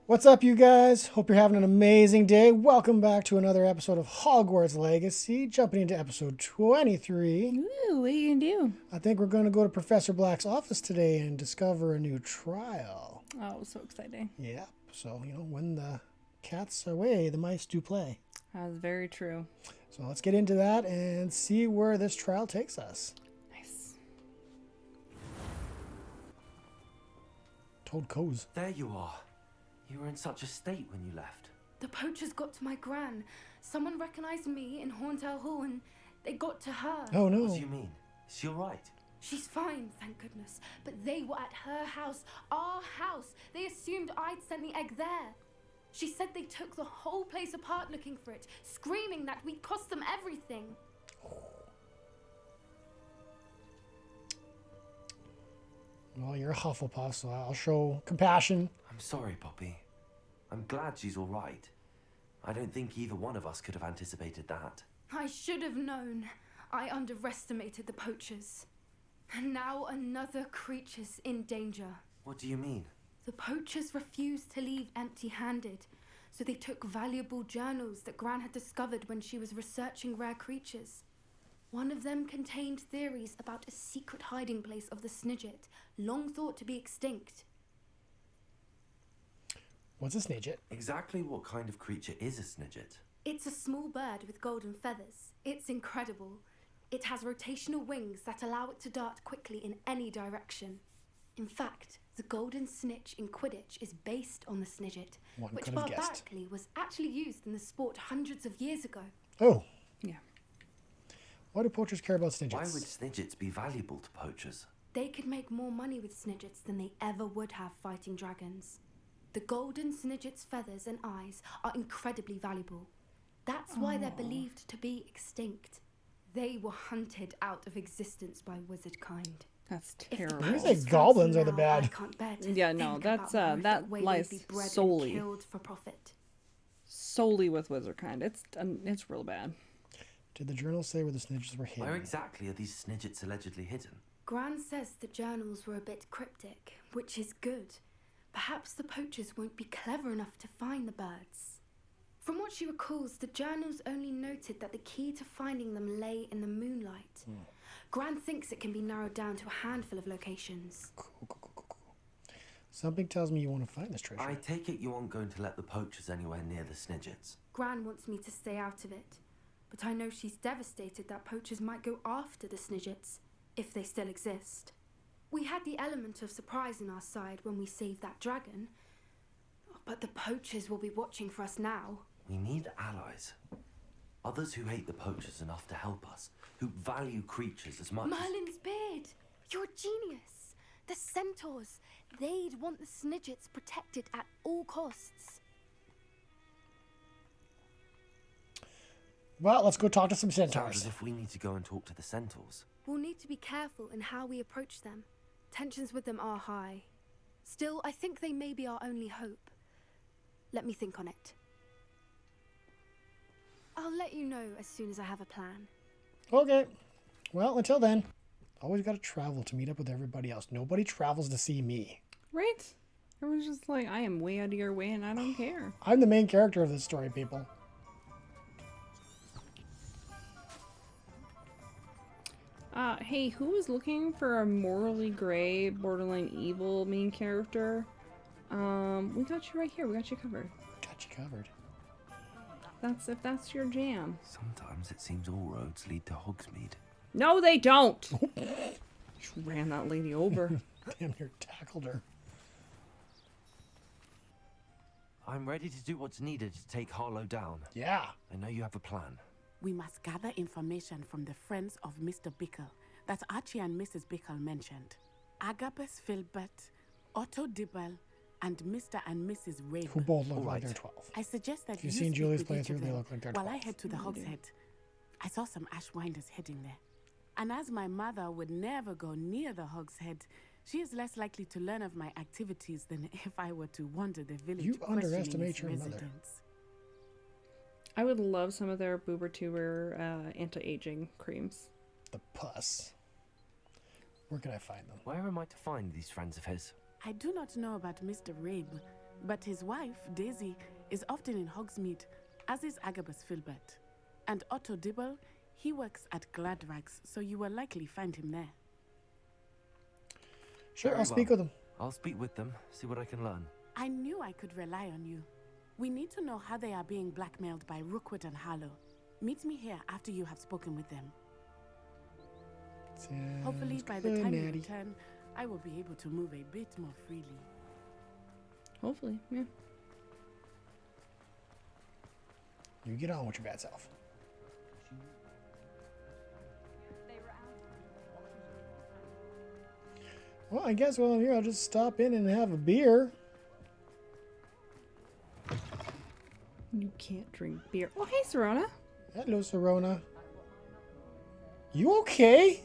What's up, you guys? Hope you're having an amazing day. Welcome back to another episode of Hogwarts Legacy, jumping into episode 23. Ooh, what are you gonna do? I think we're going to go to Professor Black's office today and discover a new trial. Oh, so exciting. Yep. So, when the cat's away, the mice do play. That's very true. So let's get into that and see where this trial takes us. Nice. Toad Coes. There you are. You were in such a state when you left. The poachers got to my gran. Someone recognized me in Horntail Hall and they got to her. Oh, no. What do you mean? Is she alright? She's fine, thank goodness. But they were at her house, our house. They assumed I'd sent the egg there. She said they took the whole place apart looking for it, screaming that we'd cost them everything. Well, you're a Hufflepuff, so I'll show compassion. I'm sorry, Poppy. I'm glad she's alright. I don't think either one of us could have anticipated that. I should have known. I underestimated the poachers. And now another creature's in danger. What do you mean? The poachers refused to leave empty-handed, so they took valuable journals that Gran had discovered when she was researching rare creatures. One of them contained theories about a secret hiding place of the Snidget, long thought to be extinct. What's a Snidget? Exactly what kind of creature is a Snidget? It's a small bird with golden feathers. It's incredible. It has rotational wings that allow it to dart quickly in any direction. In fact, the golden snitch in Quidditch is based on the Snidget, One which could have guessed. barbarically was actually used in the sport hundreds of years ago. Oh, Yeah. why do poachers care about Snidgets? Why would Snidgets be valuable to poachers? They could make more money with Snidgets than they ever would have fighting dragons. The golden Snidget's feathers and eyes are incredibly valuable. That's why they're believed to be extinct. They were hunted out of existence by wizard kind. That's If the terrible. Maybe poachers the goblins fancy are the now, bad. I can't bear to Yeah, no, think that's, about the that way lies they'd be bred and solely- killed for profit. Solely with wizard kind. It's real bad. Did the journal say where the Snidgets were hidden? Where exactly are these Snidgets allegedly hidden? Gran says the journals were a bit cryptic, which is good. Perhaps the poachers won't be clever enough to find the birds. From what she recalls, the journals only noted that the key to finding them lay in the moonlight. Gran thinks it can be narrowed down to a handful of locations. Cool. Something tells me you want to find this treasure. I take it you aren't going to let the poachers anywhere near the Snidgets. Gran wants me to stay out of it, but I know she's devastated that poachers might go after the Snidgets, if they still exist. We had the element of surprise on our side when we saved that dragon, but the poachers will be watching for us now. We need allies. Others who hate the poachers enough to help us, who value creatures as much as... Merlin's beard! You're a genius! The centaurs! They'd want the Snidgets protected at all costs. Well, let's go talk to some Sounds centaurs. as if we need to go and talk to the centaurs. We'll need to be careful in how we approach them. Tensions with them are high. Still, I think they may be our only hope. Let me think on it. I'll let you know as soon as I have a plan. Okay. Well, until then, always got to travel to meet up with everybody else. Nobody travels to see me. Right? Everyone's just like, I am way out of your way and I don't care. I'm the main character of this story, people. Hey, who is looking for a morally gray, borderline evil main character? We got you right here. We got you covered. Got you covered. If that's your jam. Sometimes it seems all roads lead to Hogsmeade. No, they don't! Just ran that lady over. Damn near tackled her. I'm ready to do what's needed to take Harlow down. Yeah. I know you have a plan. We must gather information from the friends of Mr. Bickle that Archie and Mrs. Bickle mentioned. Agabus Filbert, Otto Dibble, and Mr. and Mrs. Who Raven. both look like Alright. they're 12. I suggest that If you've you seen speak Julia's with each playthrough, of they them look like they're while I 12. head to the Hogshead. I saw some Ashwinders heading there. And as my mother would never go near the Hogshead, she is less likely to learn of my activities than if I were to wander the village You questioning underestimate its your mother. residents. I would love some of their boober tuber anti-aging creams. The pus. Where can I find them? Where am I to find these friends of his? I do not know about Mr. Rabe, But his wife, Daisy, is often in Hogsmeade, as is Agabus Filbert. And Otto Dibble, he works at Gladrags, so you will likely find him there. Sure, Very I'll speak well. with him. I'll speak with them, see what I can learn. I knew I could rely on you. We need to know how they are being blackmailed by Rookwood and Harlow. Meet me here after you have spoken with them. Hopefully by the good, time you Natty. return, I will be able to move a bit more freely. Hopefully, yeah. You get on with your bad self. Well, I guess while I'm here, I'll just stop in and have a beer. You can't drink beer. Oh, hey, Serana. Hello, Serona. You okay?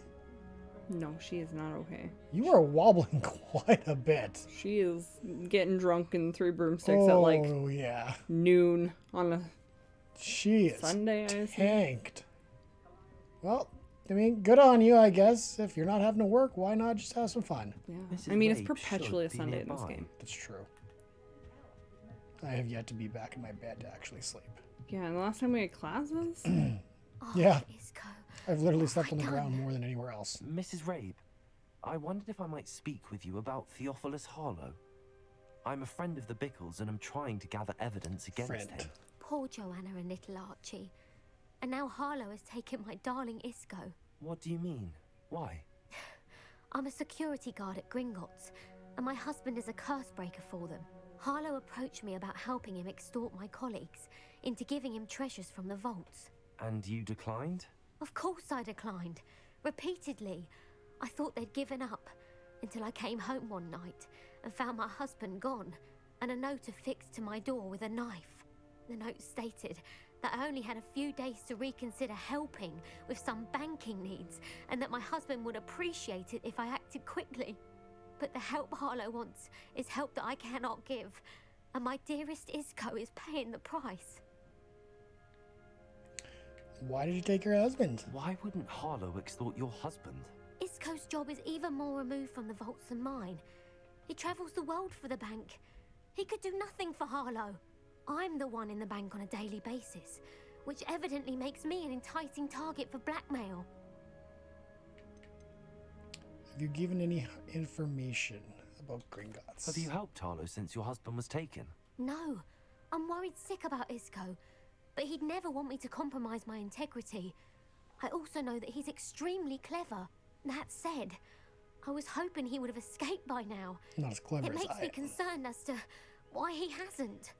No, she is not okay. You are wobbling quite a bit. She is getting drunk in 3 broomsticks at like Oh, yeah. noon on a She is Sunday, I assume. tanked. Well, I mean, good on you, I guess. If you're not having to work, why not just have some fun? Yeah. Mrs. I mean, it's Rabe perpetually a should be Sunday in this nearby. game. That's true. I have yet to be back in my bed to actually sleep. Yeah, and the last time we had classes? Oh, Yeah. Isco. I've literally What slept have on I the ground done? more than anywhere else. Mrs. Rabe, I wondered if I might speak with you about Theophilus Harlow. I'm a friend of the Bickles and I'm trying to gather evidence against Friend. him. Poor Joanna and little Archie. And now Harlow has taken my darling Isco. What do you mean? Why? I'm a security guard at Gringotts, and my husband is a curse breaker for them. Harlow approached me about helping him extort my colleagues into giving him treasures from the vaults. And you declined? Of course I declined. Repeatedly. I thought they'd given up, until I came home one night and found my husband gone, and a note affixed to my door with a knife. The note stated that I only had a few days to reconsider helping with some banking needs, and that my husband would appreciate it if I acted quickly. But the help Harlow wants is help that I cannot give, and my dearest Isco is paying the price. Why did you take your husband? Why wouldn't Harlow extort your husband? Isco's job is even more removed from the vaults than mine. He travels the world for the bank. He could do nothing for Harlow. I'm the one in the bank on a daily basis, which evidently makes me an enticing target for blackmail. Have you given any information about Gringotts? Have you helped Harlow since your husband was taken? No, I'm worried sick about Isco, but he'd never want me to compromise my integrity. I also know that he's extremely clever. That said, I was hoping he would have escaped by now. Not as clever It as makes I me am. concerned as to why he hasn't.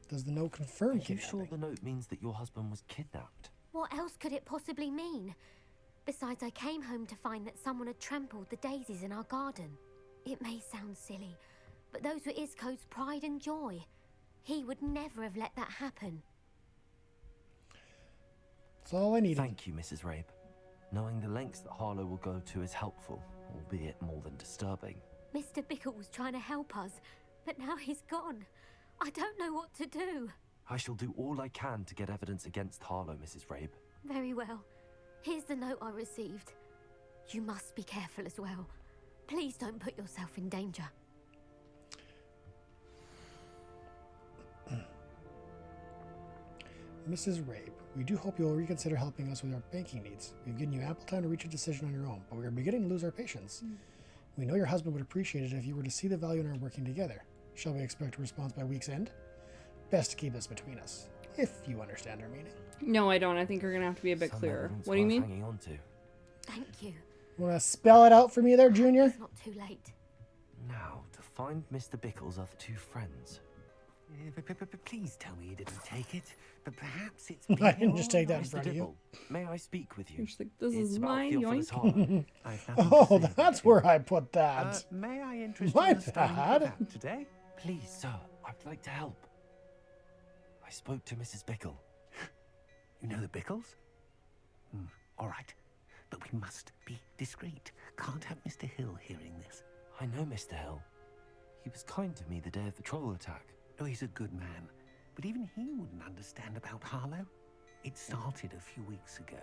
Does the note confirm Are you kidnapping? sure the note means that your husband was kidnapped? What else could it possibly mean? Besides, I came home to find that someone had trampled the daisies in our garden. It may sound silly, but those were Isco's pride and joy. He would never have let that happen. That's all I needed. Thank you, Mrs. Rabe. Knowing the lengths that Harlow will go to is helpful, albeit more than disturbing. Mr. Bickle was trying to help us, but now he's gone. I don't know what to do. I shall do all I can to get evidence against Harlow, Mrs. Rabe. Very well. Here's the note I received. You must be careful as well. Please don't put yourself in danger. Mrs. Rabe, we do hope you will reconsider helping us with our banking needs. We've given you ample time to reach a decision on your own, but we are beginning to lose our patience. We know your husband would appreciate it if you were to see the value in our working together. Shall we expect a response by week's end? Best to keep this between us, if you understand our meaning. No, I don't. I think you're going to have to be a bit Some clearer. evidence What do you worth mean? Hanging on to. Thank you. Want to spell it out for me there, Junior? It's not too late. Now, to find Mr. Bickle's other 2 friends. Please tell me you didn't take it. But perhaps it's. I didn't just take that in Mr. front of you. Dibble, may I speak with you? You're just like, this It's is about mine, Theophilus yoink. Harlow. I've nothing to Oh, say that's about where it. I put that. May I interest My you in studying for bad. that today? Please, sir, I'd like to help. I spoke to Mrs. Bickle. You know the Bickles? All right, but we must be discreet. Can't have Mr. Hill hearing this. I know Mr. Hill. He was kind to me the day of the troll attack. Oh, he's a good man, but even he wouldn't understand about Harlow. It started a few weeks ago.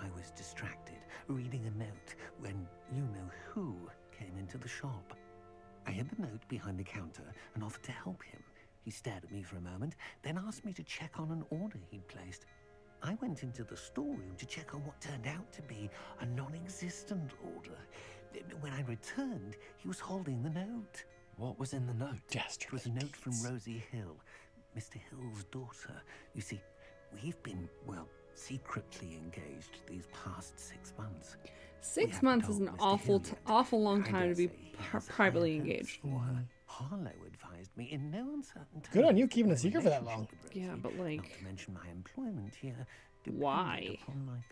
I was distracted, reading a note, when you-know-who came into the shop. I hid the note behind the counter and offered to help him. He stared at me for a moment, then asked me to check on an order he'd placed. I went into the storeroom to check on what turned out to be a non-existent order. When I returned, he was holding the note. What was in the note? It was a note from Rosie Hill, Mr. Hill's daughter. You see, we've been, well, secretly engaged these past 6 months. 6 months is an awful long time to be privately engaged. Harlow advised me in no uncertain terms. Good on you keeping a secret for that long. Yeah, but like, not to mention my employment here. why?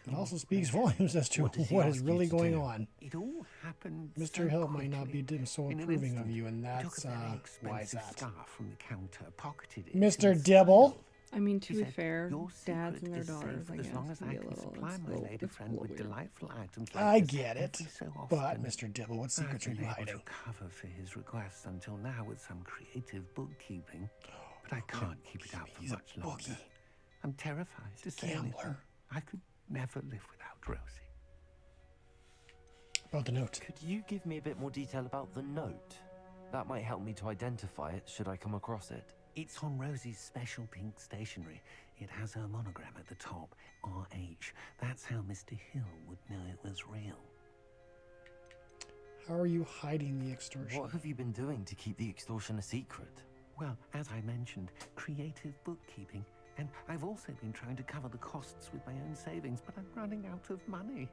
It also speaks volumes as to what is really going on. It all happened. Mr. Hill might not be so approving of you, and that's why it's that. Scarf from the counter, pocketed it, Mr. and Dibble. I mean, to He be said, fair, "Your dads secret and their is safe daughters, I as guess, long as can I be a can little, supply it's a my little, lady it's a friend little with weird. delightful items like I this get it. every so But, often." Mr. Dibble, what I've secrets are been you able hiding? to cover for his requests until now with some creative bookkeeping, but I can't keep it out for He's a much longer. bookie. I'm terrified to say anything. Gambler. I could never live without Rosie. About the note. Could you give me a bit more detail about the note? That might help me to identify it should I come across it. It's on Rosie's special pink stationery. It has her monogram at the top, RH. That's how Mr. Hill would know it was real. How are you hiding the extortion? What have you been doing to keep the extortion a secret? Well, as I mentioned, creative bookkeeping. And I've also been trying to cover the costs with my own savings, but I'm running out of money.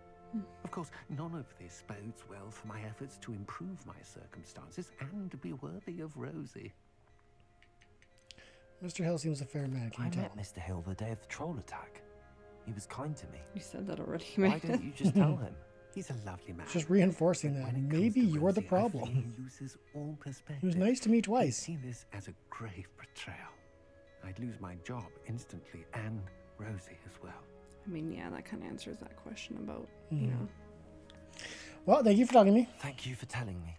Of course, none of this bodes well for my efforts to improve my circumstances and to be worthy of Rosie. Mr. Hill seems a fair man, can I you tell? met Mr. Hill the day of the troll attack. He was kind to me. You said that already. Why don't you just tell him? He's a lovely man. It's just reinforcing But that when it comes maybe to you're the Rosie, I fear problem. he loses all perspective. He was nice to me He'd twice. see this as a grave betrayal. I'd lose my job instantly, and Rosie as well. I mean, yeah, that kind of answers that question about, you know. Well, thank you for talking to me. Thank you for telling me.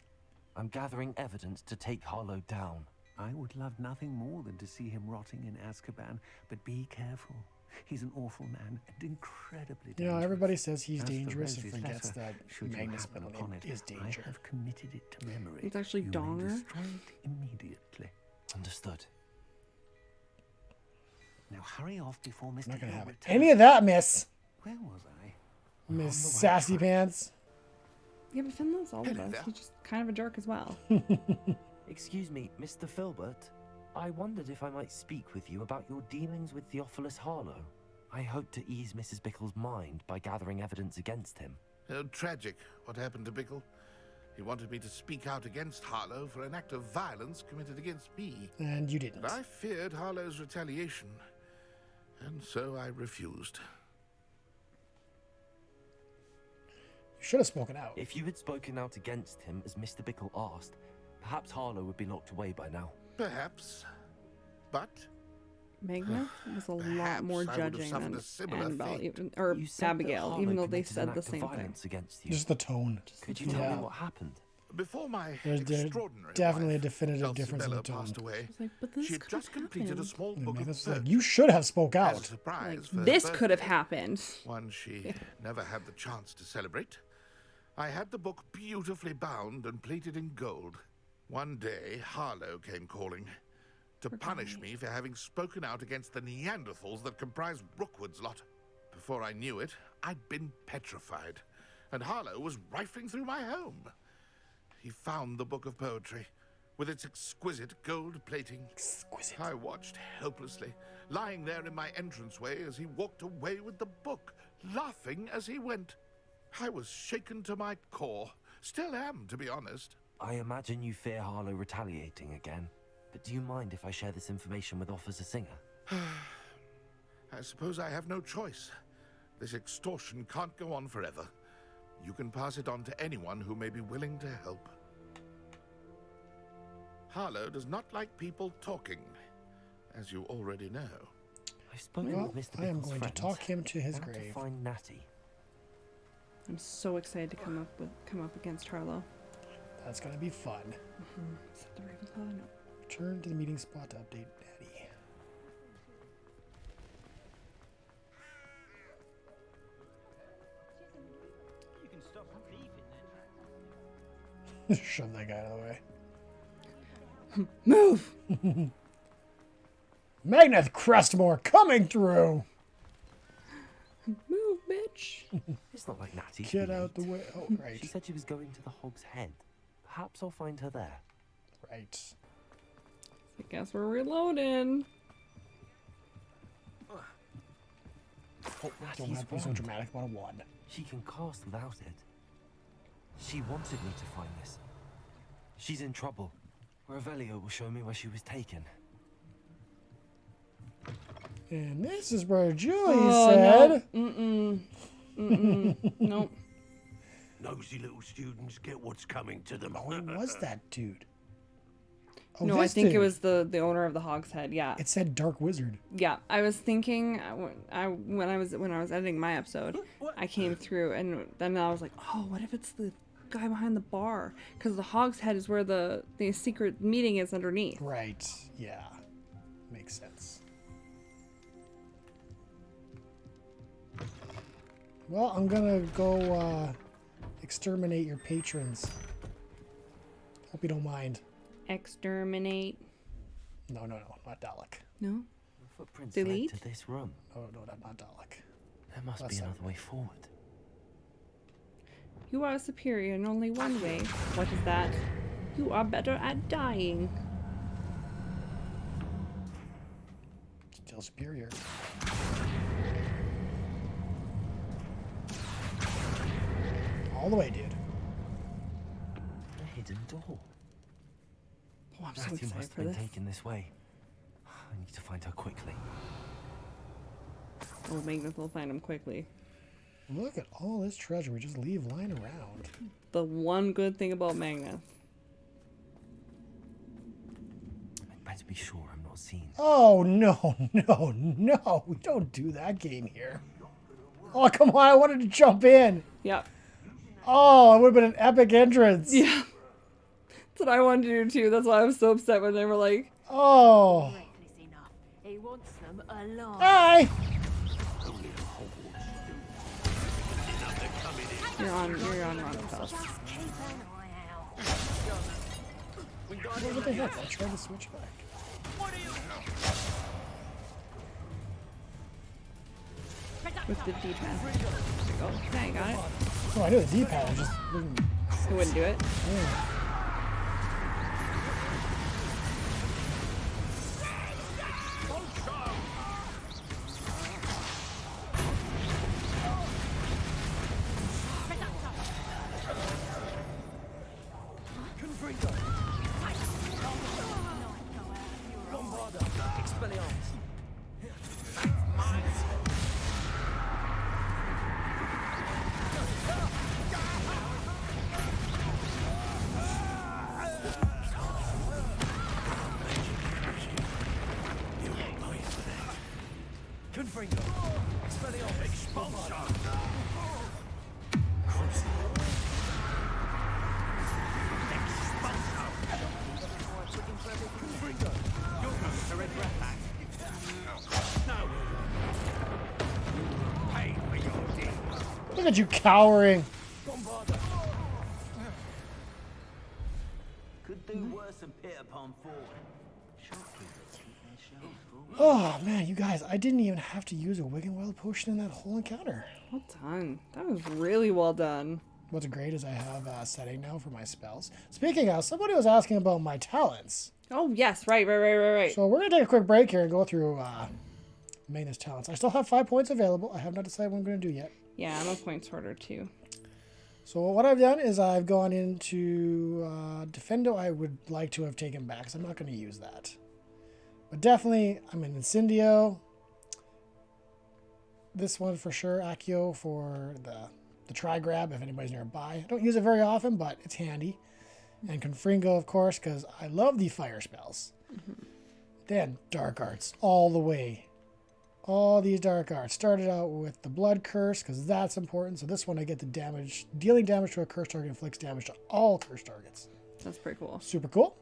I'm gathering evidence to take Harlow down. I would love nothing more than to see him rotting in Azkaban, but be careful. He's an awful man and incredibly dangerous. You know, everybody says he's As for dangerous and Rosie's forgets letter, that should you Magnus' happen middle upon name it, is danger. I have committed it to memory. It's actually You may Donger. destroy it immediately. Understood. Now hurry off before Mr. I'm not gonna Hill have returns. any of that, miss. Where was I? Miss On the right Sassy track. Pants. Yeah, but Finn loves all of Hello us. there. He's just kind of a jerk as well. Excuse me, Mr. Filbert. I wondered if I might speak with you about your dealings with Theophilus Harlow. I hope to ease Mrs. Bickle's mind by gathering evidence against him. Tragic what happened to Bickle. He wanted me to speak out against Harlow for an act of violence committed against me. And you didn't. But I feared Harlow's retaliation, and so I refused. You should have spoken out. If you had spoken out against him as Mr. Bickle asked, perhaps Harlow would be locked away by now. Perhaps. But Magna was a lot Perhaps more I would have judging suffered than a similar Annabelle, fate. even, or You said that Abigail, Harlow even though they committed an said the act of same thing. violence against you. Just the tone. Could you tell Yeah. me what happened? before my There's extraordinary definitely a wife, definitive difference in the Dulcibella, passed tone. away, It's like, but this she had could just have completed a happened. small And book of Magnus was like, poetry you should have spoke as a out. surprise Like, for her this could have birthday. happened. One she never had the chance to celebrate. I had the book beautifully bound and plated in gold. One day, Harlow came calling to punish me for having spoken out against the Neanderthals that comprise Rookwood's lot. Before I knew it, I'd been petrified, and Harlow was rifling through my home. He found the book of poetry with its exquisite gold plating. Exquisite. I watched helplessly, lying there in my entranceway as he walked away with the book, laughing as he went. I was shaken to my core. Still am, to be honest. I imagine you fear Harlow retaliating again. But do you mind if I share this information with Officer Singer? I suppose I have no choice. This extortion can't go on forever. You can pass it on to anyone who may be willing to help. Harlow does not like people talking, as you already know. I've spoken Well, with Mr. I am Bickle's going to friends. talk him to his I want grave. to find Natty. I'm so excited to come up against Harlow. That's gonna be fun. Is that the Ravenclaw? No. Return to the meeting spot to update Natty. You can stop thieving then. Shove that guy out of the way. Move! Magneth Crestmore coming through. Move, bitch! It's not like Natty. Get out the way. Oh, right. She said she was going to the Hog's Head. Perhaps I'll find her there. Right. I guess we're reloading. Oh, don't Natty's have to be so wand. dramatic about a wand. She can cast without it. She wanted me to find this. She's in trouble. Revelio will show me where she was taken. And this is where Julie Oh, said... no. Mm-mm. Mm-mm. Nope. Nosy little students get what's coming to them. Oh, it was that dude. Oh, No, I this think it dude. was the owner of the Hog's Head. Yeah. It said Dark Wizard. Yeah, I was thinking when I was editing my episode, I came through and then I was like, oh, what if it's the guy behind the bar? Because the Hog's Head is where the secret meeting is underneath. Right. Yeah. Makes sense. Well, I'm gonna go exterminate your patrons. Hope you don't mind. Exterminate. No, not Dalek. No. The footprints Delete? led to this room. No, not Dalek. There must Left be side. another way forward. You are superior in only one way. What is that? You are better at dying. Still superior. All the way, dude. A hidden door. Oh, I'm so Natty excited must have for been this. taken this way. I need to find her quickly. Oh, Magnus will find him quickly. Look at all this treasure we just leave lying around. The one good thing about Magnus. I'd better be sure I'm not seen. Oh, no. We don't do that game here. Oh, come on. I wanted to jump in. Yep. Oh, it would have been an epic entrance. Yeah. That's what I wanted to do too. That's why I was so upset when they were like, Oh. He wants them alive. Hi. you're on Ronald. Just keep an eye out. What the heck? I tried to switch back. With the D-pad. There you go. Okay, got it. Oh, I knew the D-pad. I just didn't. It wouldn't do it. Yeah. Look at you cowering. Could do worse than Peter Pan forward. Shopkeepers keep their shelves full. Oh, man, you guys, I didn't even have to use a Wiggenweld potion in that whole encounter. Well done. That was really well done. What's great is I have a setting now for my spells. Speaking of, somebody was asking about my talents. Oh, yes. Right. So we're going to take a quick break here and go through Magnus talents. I still have 5 points available. I have not decided what I'm going to do yet. Yeah, I'm a point sorter too. So what I've done is I've gone into Defendo. I would like to have taken back, because I'm not going to use that. But definitely, I'm in Incendio. This one for sure. Accio for the Tri-Grab, if anybody's nearby. I don't use it very often, but it's handy. And Confringo, of course, because I love the fire spells. Mm-hmm. Then Dark Arts, all the way. All these Dark Arts. Started out with the Blood Curse, because that's important. So this one I get the damage. Dealing damage to a cursed target inflicts damage to all cursed targets. That's pretty cool. Super cool.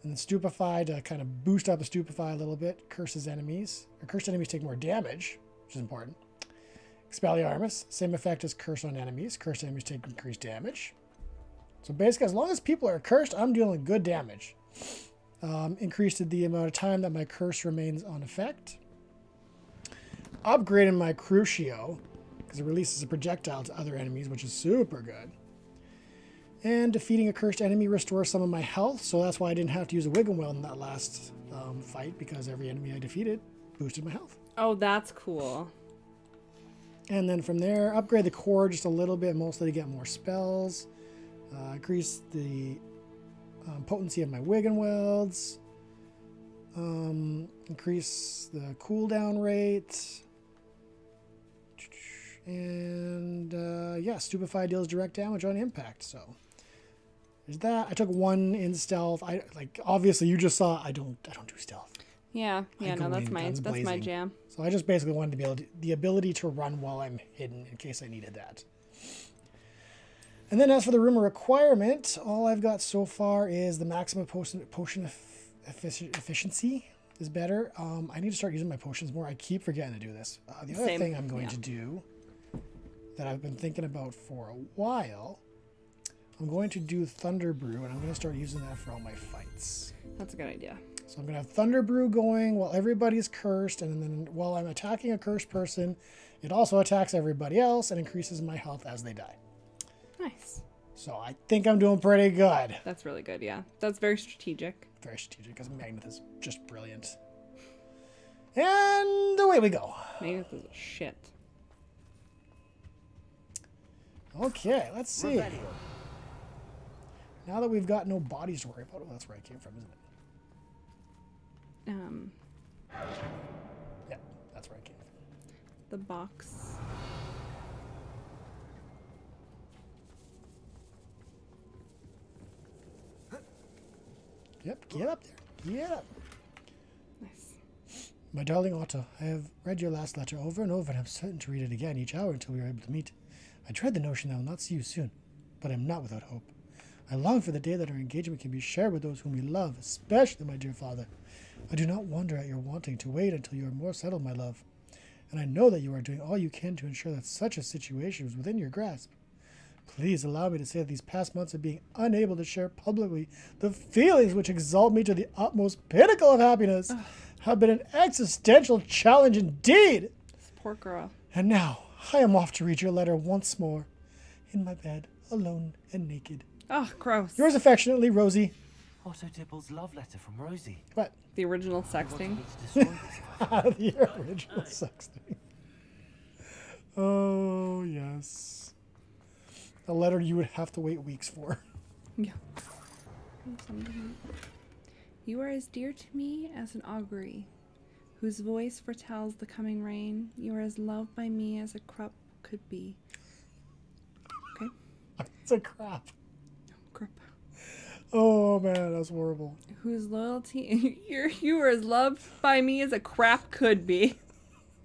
And then Stupefy to kind of boost up the Stupefy a little bit. Curses enemies. Or cursed enemies take more damage, which is important. Expelliarmus, same effect as curse on enemies. Cursed enemies take increased damage. So basically, as long as people are cursed, I'm dealing good damage. Increased the amount of time that my curse remains on effect. Upgraded my Crucio, because it releases a projectile to other enemies, which is super good. And defeating a cursed enemy restores some of my health, so that's why I didn't have to use a Wiggenweld in that last fight, because every enemy I defeated boosted my health. Oh, that's cool. And then from there, upgrade the core just a little bit, mostly to get more spells. Increase the potency of my Wiggenwelds. Increase the cooldown rate. And yeah, Stupefy deals direct damage on impact. So there's that. I took 1 in stealth. Obviously you just saw I don't do stealth. Yeah, no, that's my jam. So I just basically wanted to be able to, the ability to run while I'm hidden in case I needed that. And then as for the rumor requirement, all I've got so far is the maximum potion efficiency is better. I need to start using my potions more. I keep forgetting to do this. The other thing I'm going to do that I've been thinking about for a while, I'm going to do Thunder Brew, and I'm going to start using that for all my fights. That's a good idea. So I'm going to have Thunder Brew going while everybody's cursed, and then while I'm attacking a cursed person, it also attacks everybody else and increases my health as they die. Nice. So I think I'm doing pretty good. That's really good, yeah. That's very strategic. Very strategic, because Magnet is just brilliant. And away we go. Magnet is a shit. Okay, let's see. Now that we've got no bodies to worry about, well, that's where I came from, isn't it? Yeah, that's where I came from. The box. Yep, get up there. Get up. Nice. My darling Otto, I have read your last letter over and over, and I'm certain to read it again each hour until we are able to meet. I dread the notion that I will not see you soon, but I am not without hope. I long for the day that our engagement can be shared with those whom we love, especially my dear father. I do not wonder at your wanting to wait until you are more settled, my love, and I know that you are doing all you can to ensure that such a situation is within your grasp. Please allow me to say that these past months of being unable to share publicly the feelings which exalt me to the utmost pinnacle of happiness have been an existential challenge indeed. This poor girl. And now I am off to read your letter once more, in my bed, alone and naked. Oh, gross. Yours affectionately, Rosie. Otto Dibble's love letter from Rosie. What? The original sexting. The original sexting. Oh, yes. A letter you would have to wait weeks for. Yeah. You are as dear to me as an augury, whose voice foretells the coming rain. You are as loved by me as a crop could be. Okay. It's a crap. Crap. Oh man, that's horrible. Whose loyalty you are as loved by me as a crap could be.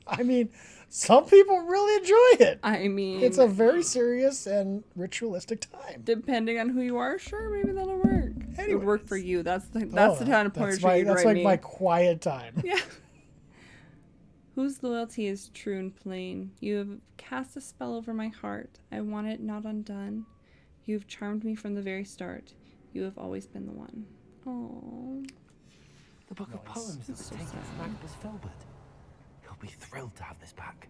I mean, some people really enjoy it. I mean, it's a very serious and ritualistic time. Depending on who you are, sure, maybe that'll work. Anyways. It would work for you. That's the kind of poetry you'd That's write like me. my quiet time. Yeah. Whose loyalty is true and plain. You have cast a spell over my heart. I want it not undone. You have charmed me from the very start. You have always been the one. Oh. The book of poems that was so taken sad. from Magnus Filbert. He'll be thrilled to have this back.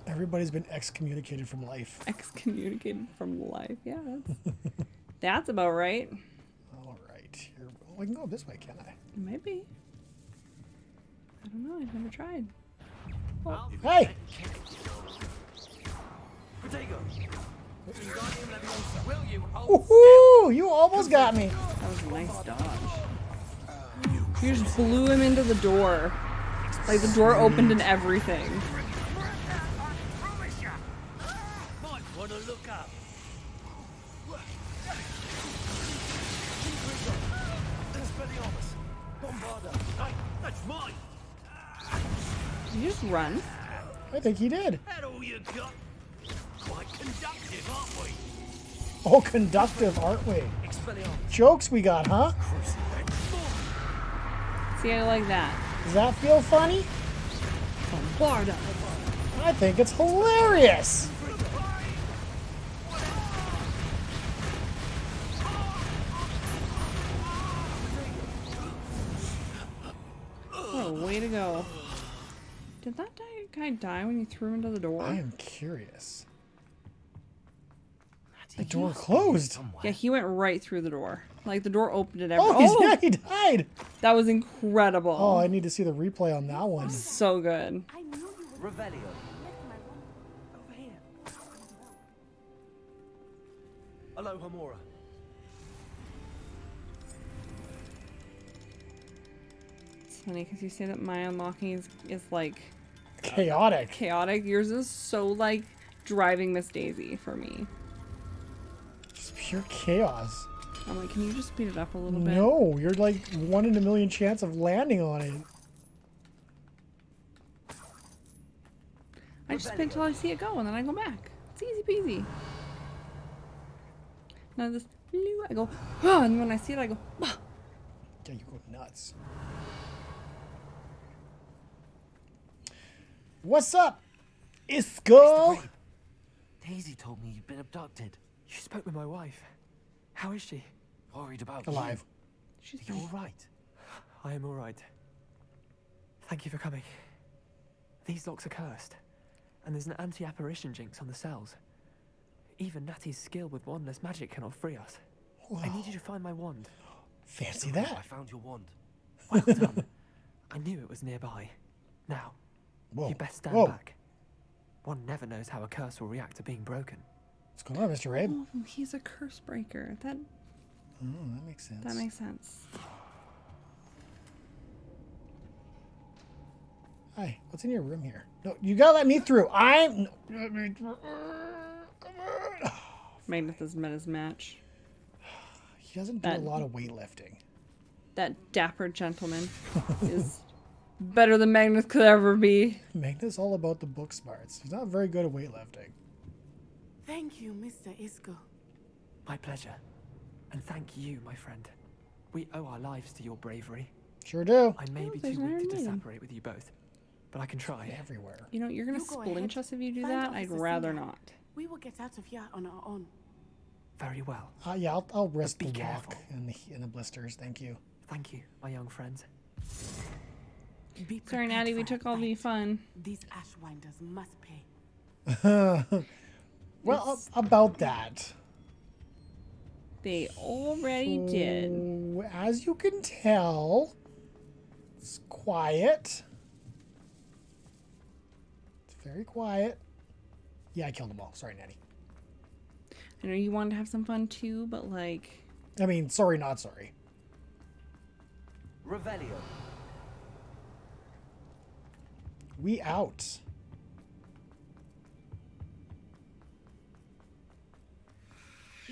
Everybody's been excommunicated from life. Excommunicated from life. Yeah, that's about right. All right. Here, I can go this way, can't I? Maybe. I don't know. I've never tried. Oh. Hey! Woohoo! You almost got me. That was a nice dodge. You just blew him into the door. Like the door opened and everything. Might want to look up. That's mine. Did you just run? I think he did. That all you got? Quite conductive, aren't we? Oh, conductive, aren't we? Expelliarmus. Jokes we got, huh? See, I like that. Does that feel funny? Bombarda. I think it's hilarious. way to go. Did that guy die when you threw him into the door? I am curious. The Natty, door you must be closed. somewhere. Yeah, he went right through the door. Like, the door opened it. Oh, he died. That was incredible. Oh, I need to see the replay on that one. So good. I knew you would Revelio. left my wand. Over here. Hello, Hamora. It's funny because you say that my unlocking is like Chaotic. chaotic. Yours is so like driving Miss Daisy for me. It's pure chaos. I'm like, can you just speed it up a little bit? No, you're like 1 in a million chance of landing on it. I just wait until I see it go and then I go back. It's easy peasy. Now this, I go, oh, and when I see it, I go, oh. Yeah, you go nuts. What's up, Isco? Mr. Rabe, Daisy told me you'd been abducted. You spoke with my wife. How is she? Worried about Alive. She's you. You're all right. I am all right. Thank you for coming. These locks are cursed, and there's an anti-apparition jinx on the cells. Even Natty's skill with wandless magic cannot free us. I need you to find my wand. Fancy I that. found your wand. Well done. I knew it was nearby. Now, Whoa. you best stand Whoa. back. One never knows how a curse will react to being broken. What's going on, Mr. Rabe? Oh, he's a curse breaker. That Oh, that makes sense. makes sense. Hi, what's in your room here? No, you gotta let me through. I'm. Let me through. Come on. Magnus has met his match. He doesn't do That- a lot of weightlifting. That dapper gentleman is better than Magnus could ever be. Magnus all about the book smarts. He's not very good at weightlifting. Thank you, Mr. Isco. My pleasure. And thank you, my friend. We owe our lives to your bravery. Sure do. I may Oh, be there's too an weak to Iron Maiden. separate with you both, but I can try. Everywhere. You know, you're gonna You go splinch ahead. us if you do Find that. I'd Officer rather Singer. not. We will get out of here on our own. Very well. Yeah, I'll risk be the walk careful. and the blisters. Thank you. Thank you, my young friends. Be Sorry, prepared Natty, we for a took all the fight. fun. These Ashwinders must pay. Well, about that. They already did. So, as you can tell, it's quiet. It's very quiet. Yeah, I killed them all. Sorry, Natty. I know you wanted to have some fun too, but like, I mean, sorry, not sorry. Revelio. We out.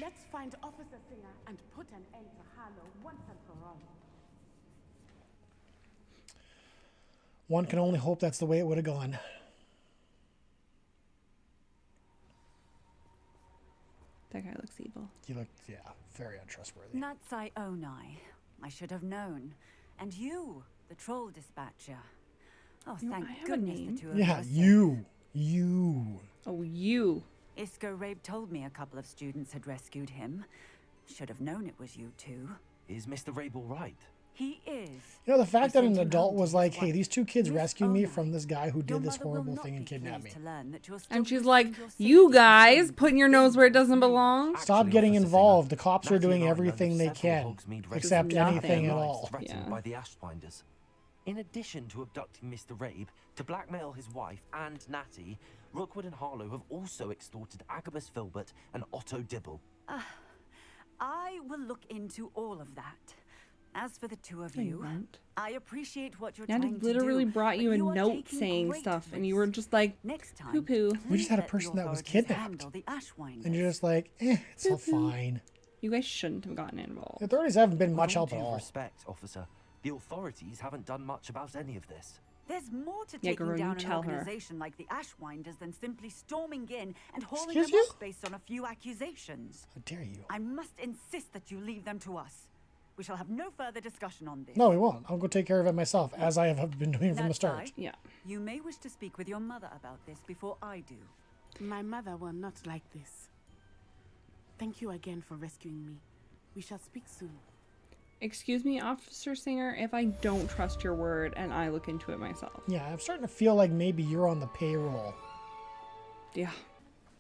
Let's find Officer Singer and put an end to Harlow once and for all. One can only hope that's the way it would have gone. that guy looks evil. He looked, yeah, very untrustworthy. Nuts I own I should have known. And you, the troll dispatcher. Oh, You know, thank I have a goodness name. the two of Yeah, are safe. you. Oh, you. Isco Rabe told me a couple of students had rescued him. Should have known it was you two. Is Mr. Rabe all right? He is. You know, the fact that sent an him adult home to was his like, hey, wife. these two kids Miss rescued me Ona, from this guy who your did this mother will horrible not thing and be kidnapped pleased me. to learn that you're still And she's risking like, your you safety guys, for putting your nose where it doesn't belong. Stop Actually, getting Officer involved. Singer, The cops are Natty doing and I know everything they several can, Hogsmeade except nothing. anything at lives all. threatened Yeah. by the Ashwinders. In addition to abducting Mr. Rabe to blackmail his wife and Natty, Rookwood and Harlow have also extorted Agabus Filbert and Otto Dibble. I will look into all of that. As for the two of No, you you, won't. I appreciate what you're Natty trying to literally do, brought but you a are note taking saying great stuff, and you were risks. just like, Next time, poo-poo. We just had a please let person the that was authorities kidnapped. handle the Ashwinders. And you're just like, it's all fine. You guys shouldn't have gotten involved. The authorities haven't been With much all help at due all. respect, officer, the authorities haven't done much about any of this. There's more to Yeah, taking girl, you down an tell her. organization like the Ashwinders than simply storming in and hauling Excuse them you? off based on a few accusations. How dare you? I must insist that you leave them to us. We shall have no further discussion on this. No, we won't. I'll go take care of it myself, as I have been doing from the That's start. right. Yeah. You may wish to speak with your mother about this before I do. My mother will not like this. Thank you again for rescuing me. We shall speak soon. Excuse me, Officer Singer, if I don't trust your word and I look into it myself. Yeah, I'm starting to feel like maybe you're on the payroll. Yeah.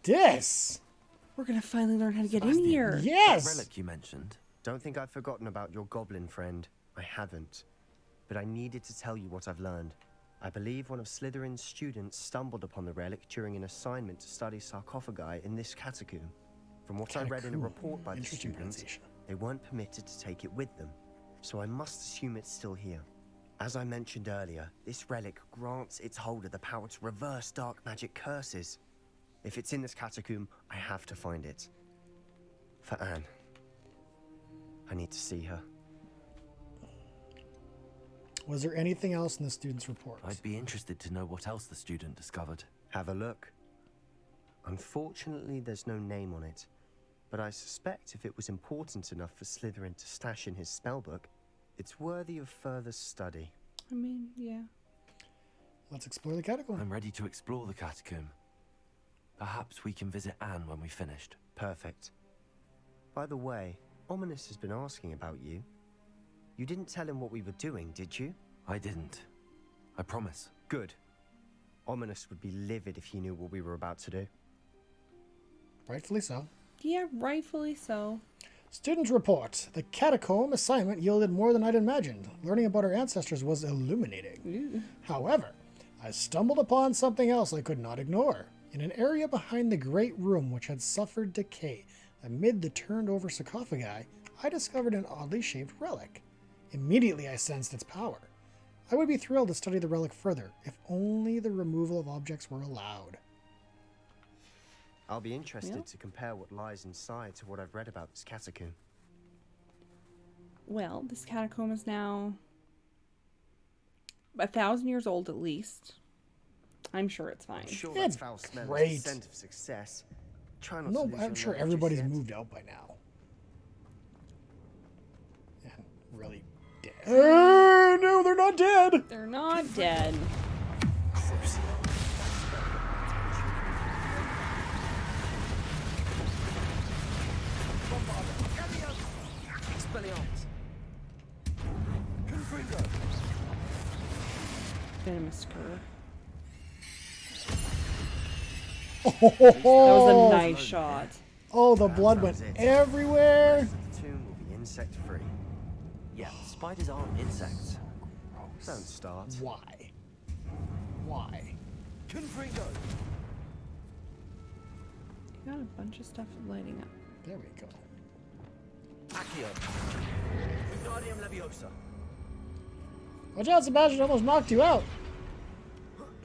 This! We're gonna finally learn how to get in Sebastian, here. That Yes! relic you mentioned. Don't think I've forgotten about your goblin friend. I haven't. But I needed to tell you what I've learned. I believe one of Slytherin's students stumbled upon the relic during an assignment to study sarcophagi in this catacomb. From what I read in a report by the Interesting students, pronunciation. they weren't permitted to take it with them. So I must assume it's still here. As I mentioned earlier, this relic grants its holder the power to reverse dark magic curses. If it's in this catacomb, I have to find it. For Anne. I need to see her. Was there anything else in the student's report? I'd be interested to know what else the student discovered. Have a look. Unfortunately, there's no name on it. But I suspect if it was important enough for Slytherin to stash in his spellbook, it's worthy of further study. I mean, yeah. Let's explore the catacomb. I'm ready to explore the catacomb. Perhaps we can visit Anne when we've finished. Perfect. By the way, Ominous has been asking about you. You didn't tell him what we were doing, did you? I didn't. I promise. Good. Ominous would be livid if he knew what we were about to do. Rightfully so. Yeah, rightfully so. Student report. The catacomb assignment yielded more than I'd imagined. Learning about our ancestors was illuminating. Ooh. However, I stumbled upon something else I could not ignore. In an area behind the great room which had suffered decay, amid the turned-over sarcophagi, I discovered an oddly shaped relic. Immediately I sensed its power. I would be thrilled to study the relic further, if only the removal of objects were allowed. I'll be interested Yeah. to compare what lies inside to what I've read about this catacomb. Well, this catacomb is now 1,000 years old at least. I'm sure it's fine. I'm sure It's that foul smell great. is a scent of success. Try not No, to lose I'm your sure nerve everybody's just yet. moved out by now. And really dead. No, they're not dead! They're not dead. Venomous cur. Oh, That was a nice shot. oh, the blood went everywhere. The tomb will be insect-free. Yeah, spiders aren't insects. Don't start. Why? Why? You got a bunch of stuff lighting up. There we go. Watch out, Sebastian almost knocked you out.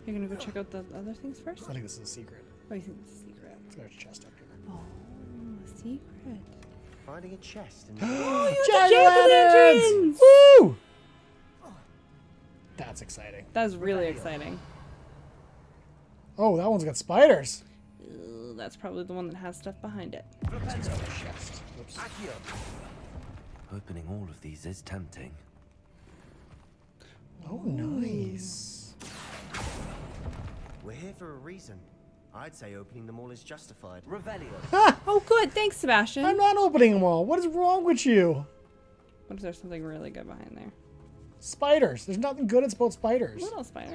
You're gonna go check out the other things first? I think this is a secret. Oh, you think it's a secret? There's a chest up here. Oh, a secret. Finding a chest in Jack-o'-lanterns! Woo! That's exciting. That's really exciting. Oh, that one's got spiders. That's probably the one that has stuff behind it. Chest. Whoops. Opening all of these is tempting. Oh, nice. We're here for a reason. I'd say opening them all is justified. Oh, good. Thanks, Sebastian. I'm not opening them all. What is wrong with you? What if there's something really good behind there? Spiders. There's nothing good about spiders. Little spider.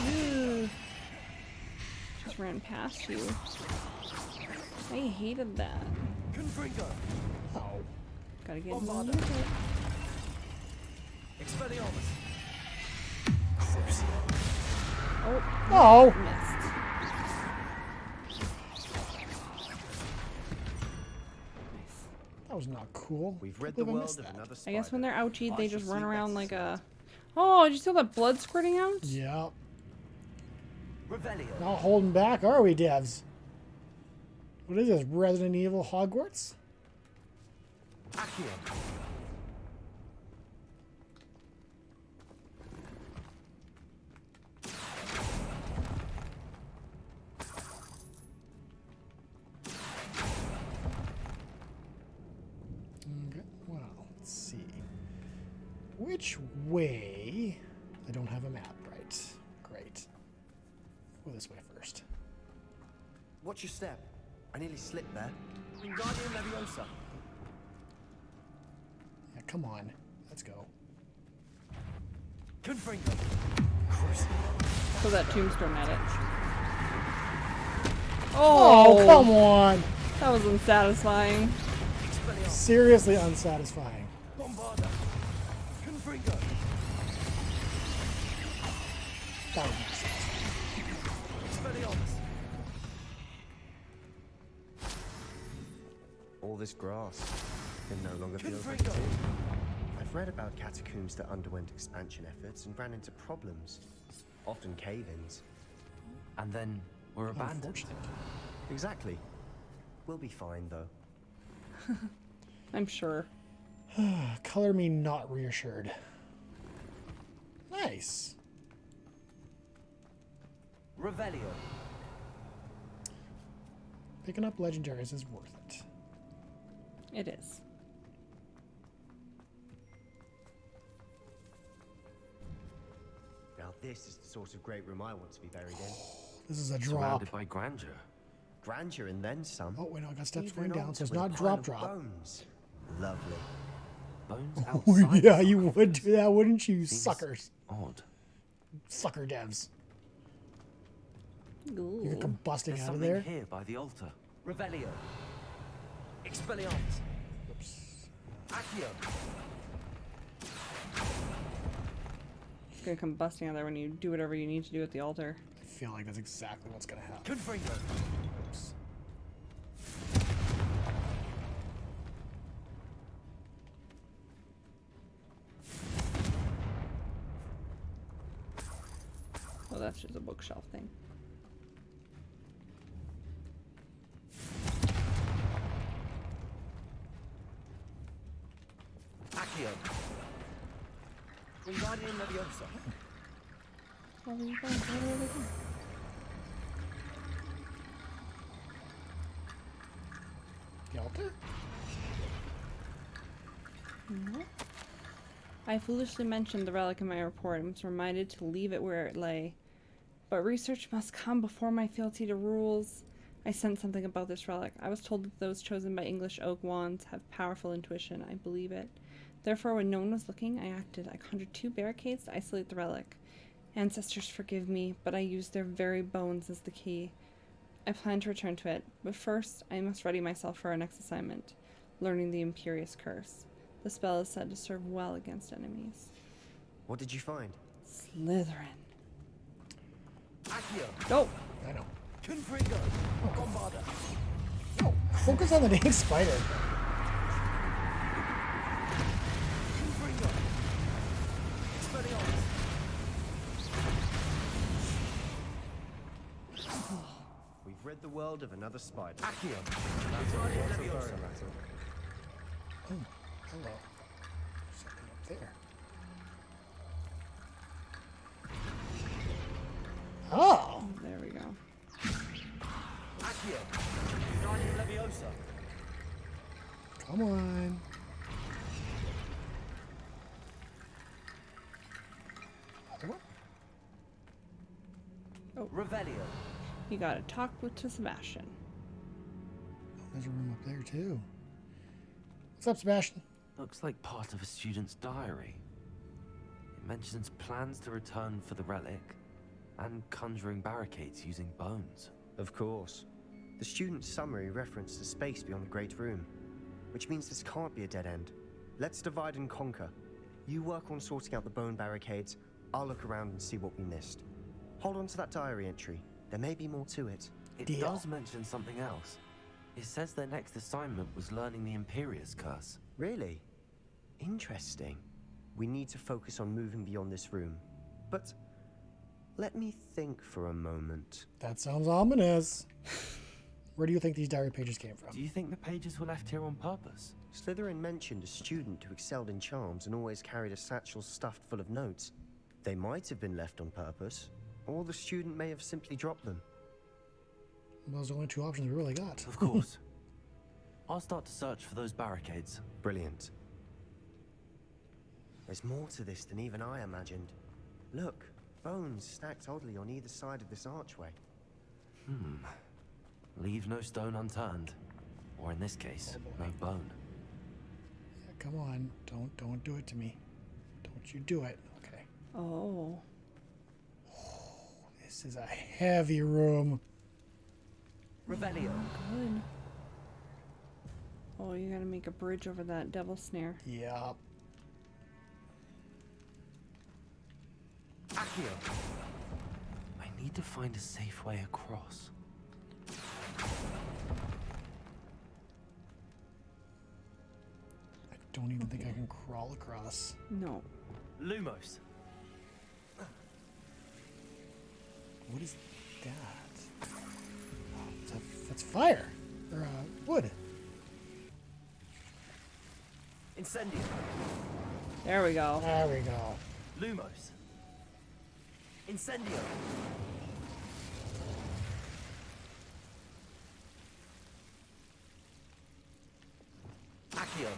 Ooh. Just ran past you. I hated that. Oh. Gotta get in the Oh, Oh. missed. That was not cool. We've I read can't the believe I world missed of that. another I spider. guess when they're ouchied, they just shall run see around that's like a... Oh, did you see all that blood squirting out? Yeah. Not holding back, are we, devs? What is this, Resident Evil Hogwarts? Okay, well, let's see. Which way? They don't have a map, right? Great. Go this way first. Watch your step. I nearly slipped there. Wingardium Leviosa. Yeah, come on. Let's go. Confringo. So that tombstone at it. Oh, come on! That was unsatisfying. Seriously unsatisfying. Bombarda. Confringo. That was not satisfying. Expelliarmus. All this grass can no longer feel Confringo. effective. I've read about catacombs that underwent expansion efforts and ran into problems, often cave-ins. And then were abandoned. Unfortunate. Exactly. We'll be fine, though. I'm sure. Color me not reassured. Nice. Revelio. Picking up legendaries is worth it. It is. Now this is the sort of great room I want to be buried in. This is a drop. Surrounded by grandeur. Grandeur and then some. Oh, wait, no, I got steps Even going down, so it's altar with not a pile drop of drop. Bones. Lovely. Bones Oh, outside. yeah, you would do that, wouldn't you, Seems suckers? Odd. Sucker devs. Ooh. You're combusting There's out of something there. here by the altar. Revelio. Expelliarmus. Oops. Accio. It's gonna come busting out there when you do whatever you need to do at the altar. I feel like that's exactly what's gonna happen. Confringo. Oops. Oh, that's just a bookshelf thing. Accio. Wingardium Leviosa. Where are you going? Where are we going? The altar? No. I foolishly mentioned the relic in my report and was reminded to leave it where it lay. But research must come before my fealty to rules. I sensed something about this relic. I was told that those chosen by English oak wands have powerful intuition. I believe it. Therefore, when no one was looking, I acted. I conjured 2 barricades to isolate the relic. Ancestors forgive me, but I used their very bones as the key. I plan to return to it, but first, I must ready myself for our next assignment, learning the Imperial Curse. The spell is said to serve well against enemies. What did you find? Slytherin. Accio. Go! I know. Confringo. Bombarda. No, focus on the dang spider. Confringo. Expelliarmus. We've rid the world of another spider. Accio. Wingardium Leviosa. Oh, hello. Something up there. Oh! There we go. Accio. Wingardium Leviosa. Come on. Other one? Oh, Revelio. you gotta talk to Sebastian. Oh, there's a room up there, too. What's up, Sebastian? Looks like part of a student's diary. It mentions plans to return for the relic and conjuring barricades using bones. Of course. The student's summary referenced the space beyond the Great Room, which means this can't be a dead end. Let's divide and conquer. You work on sorting out the bone barricades, I'll look around and see what we missed. Hold on to that diary entry. There may be more to it. It Deal. does mention something else. It says their next assignment was learning the Imperial Curse. Really? Interesting. We need to focus on moving beyond this room. But let me think for a moment. That sounds ominous. Where do you think these diary pages came from? Do you think the pages were left here on purpose? Slytherin mentioned a student who excelled in charms and always carried a satchel stuffed full of notes. They might have been left on purpose, or the student may have simply dropped them. Those are the only 2 options we really got. Of course. I'll start to search for those barricades. Brilliant. There's more to this than even I imagined. Look, bones stacked oddly on either side of this archway. Leave no stone unturned. Or in this case, no bone. Yeah, come on. Don't do it to me. Don't you do it. Okay. Oh. This is a heavy room. Revelio. Good. Oh, you gotta make a bridge over that devil snare. Yep. Accio. I need to find a safe way across. I don't even think I can crawl across. No. Lumos. What is that? Oh, that's fire. Or wood. Incendio. There we go. There we go. Lumos. Incendio. Accio.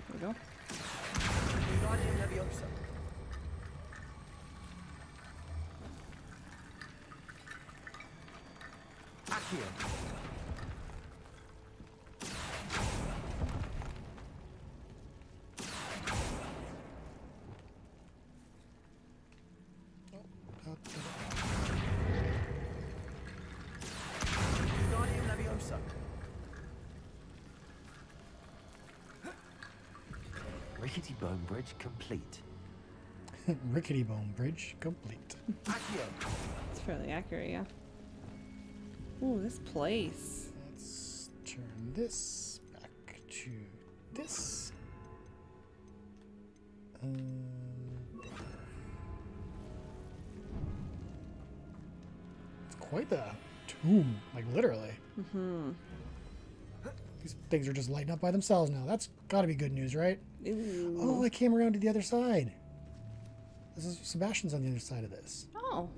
There we go. Guardian Leviosa. Accio. Guardian Leviosa. Rickety bone bridge complete. Rickety bone bridge complete. Accio. It's fairly accurate, yeah. Ooh, this place. Let's turn this back to this. It's quite the tomb, like literally. Mm-hmm. These things are just lighting up by themselves now. That's got to be good news, right? Ooh. Oh, I came around to the other side. This is Sebastian's on the other side of this. Oh.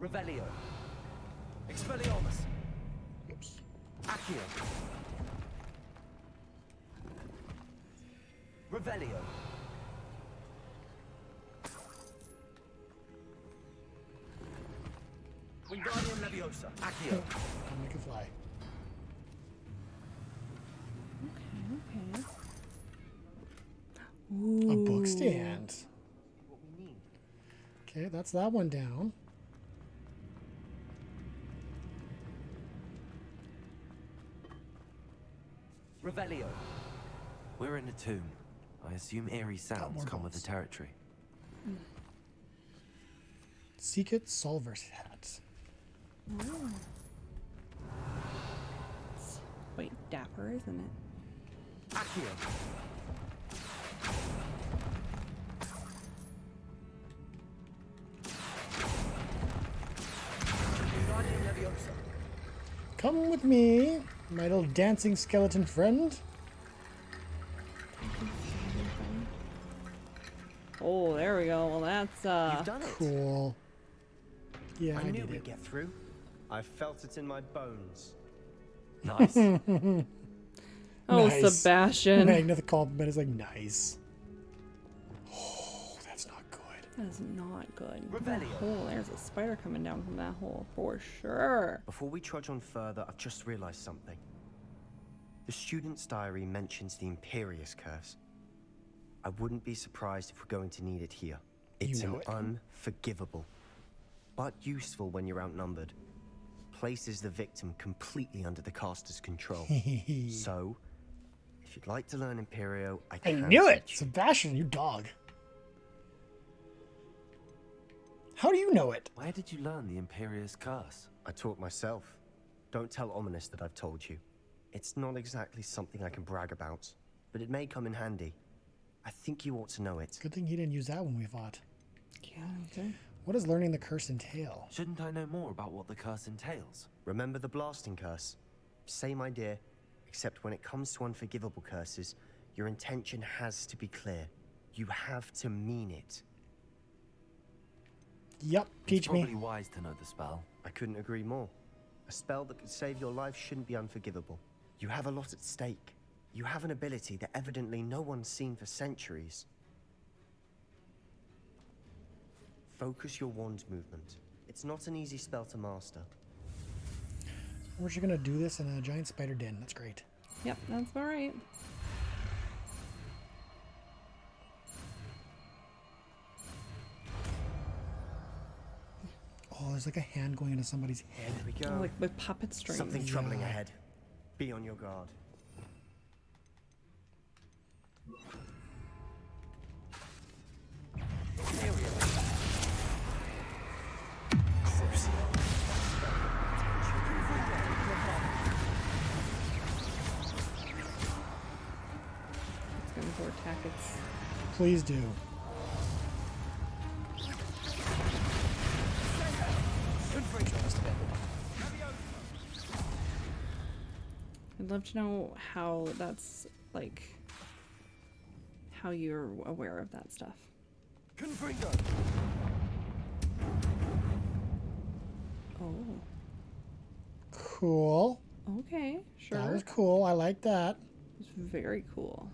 Revelio. Expelliarmus. Oops. Accio. Revelio. Wingardium Leviosa. Accio. Don't make it fly. Okay. A Ooh. book stand. Okay, that's that one down. Revelio. We're in a tomb. I assume eerie sounds more come with the bones. territory. Secret Solver's hat. Ooh. It's quite dapper, isn't it? Accio. Wingardium Leviosa. Come with me, my little dancing skeleton friend. Oh, there we go. Well, that's You've done it. Cool. Yeah, I I knew did we'd it. get through. I felt it in my bones. Nice. Oh, Nice. Sebastian. Magna compliment is like nice. Oh, that's not good. That is not good. Revelio. Oh, there's a spider coming down from that hole for sure. Before we trudge on further, I've just realized something. The student's diary mentions the Imperial Curse. I wouldn't be surprised if we're going to need it here. It's know an it. unforgivable, but useful when you're outnumbered. Places the victim completely under the caster's control. So, if you'd like to learn Imperio, I I can knew it! teach you. Sebastian, you dog. How do you know it? Where did you learn the Imperial Curse? I taught myself. Don't tell Ominous that I've told you. It's not exactly something I can brag about, but it may come in handy. I think you ought to know it. Good thing he didn't use that when we fought. Yeah, okay. What does learning the curse entail? Shouldn't I know more about what the curse entails? Remember the blasting curse? Same idea, except when it comes to unforgivable curses, your intention has to be clear. You have to mean it. Yep, It's teach probably me. wise to know the spell. I couldn't agree more. A spell that could save your life shouldn't be unforgivable. You have a lot at stake. You have an ability that evidently no one's seen for centuries. Focus your wand movement. It's not an easy spell to master. We're just gonna do this in a giant spider den. That's great. Yep, that's all right. Oh, there's like a hand going into somebody's head. There we go. Oh, like with puppet strings. Something troubling ahead. Be on your guard. It's gonna go attack its. Please do. I'd love to know how that's like. How you're aware of that stuff. Oh. Cool. Okay, sure. That was cool. I like that. It's very cool.